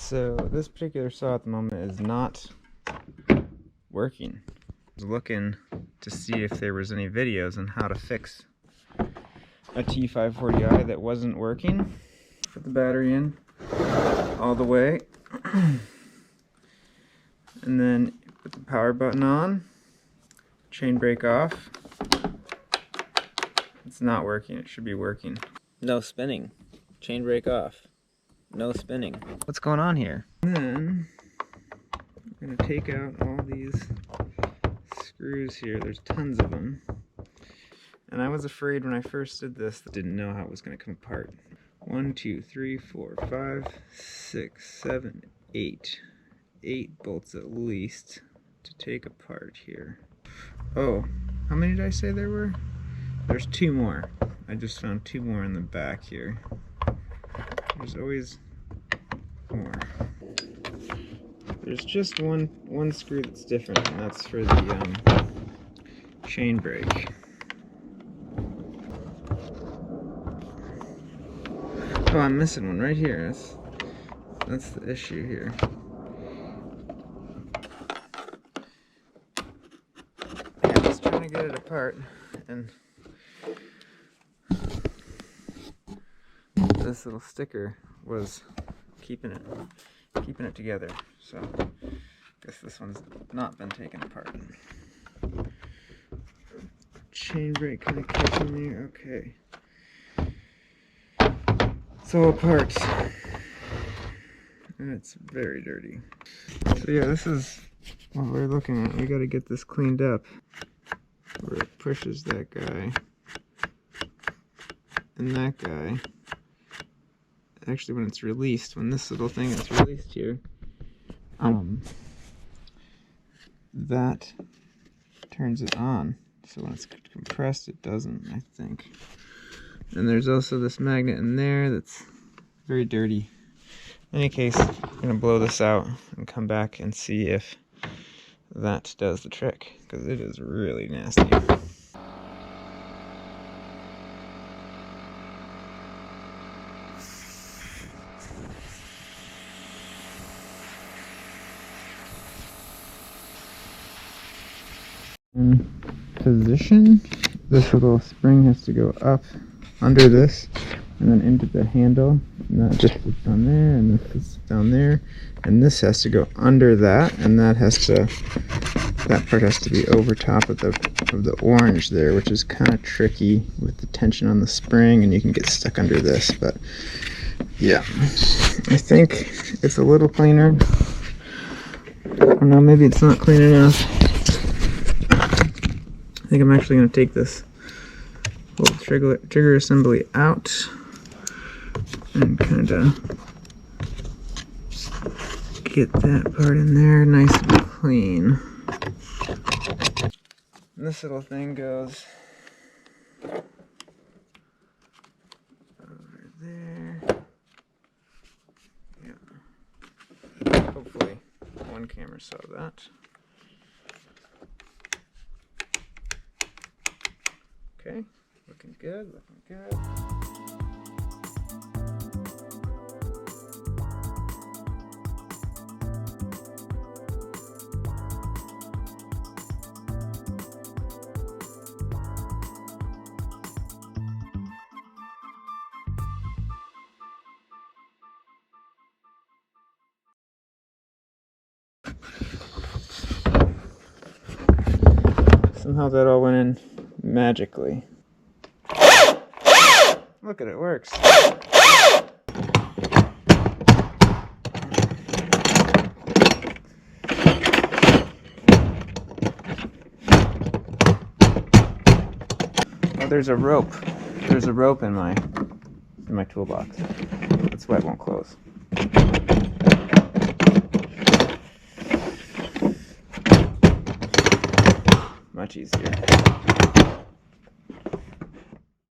So this particular saw at the moment is not working. I was looking to see if there was any videos on how to fix a T540I that wasn't working. Put the battery in all the way and then put the power button on, chain brake off. It's not working. It should be working. No spinning. Chain brake off. No spinning. What's going on here? Then I'm going to take out all these screws here. There's tons of them. And I was afraid when I first did this, I didn't know how it was going to come apart. 1, 2, 3, 4, 5, 6, 7, 8. 8 bolts at least to take apart here. Oh, how many did I say there were? There's 2 more. I just found 2 more in the back here. There's always more. There's just one screw that's different, and that's for the chain brake. Oh, I'm missing one right here. That's the issue here. Yeah, I was trying to get it apart, and this little sticker was keeping it together. So I guess this one's not been taken apart. Chain brake kind of catching there. Okay. It's all apart. And it's very dirty. So yeah, this is what we're looking at. We got to get this cleaned up. Where it pushes that guy and that guy. Actually, when it's released, when this little thing is released here, that turns it on. So when it's compressed, it doesn't, I think. And there's also this magnet in there that's very dirty. In any case, I'm going to blow this out and come back and see if that does the trick, because it is really nasty. In position, this little spring has to go up under this and then into the handle, and that just fits down there, and this is down there, and this has to go under that, and that part has to be over top of the orange there, which is kind of tricky with the tension on the spring, and you can get stuck under this. But yeah, I think it's a little cleaner. I don't know, maybe it's not clean enough. I think I'm actually going to take this little trigger assembly out and kind of get that part in there nice and clean. And this little thing goes over there. Yeah. Hopefully one camera saw that. Okay, looking good, looking good. Somehow that all went in magically. Look at it, works. Oh, there's a rope. There's a rope in my toolbox. That's why it won't close. Much easier.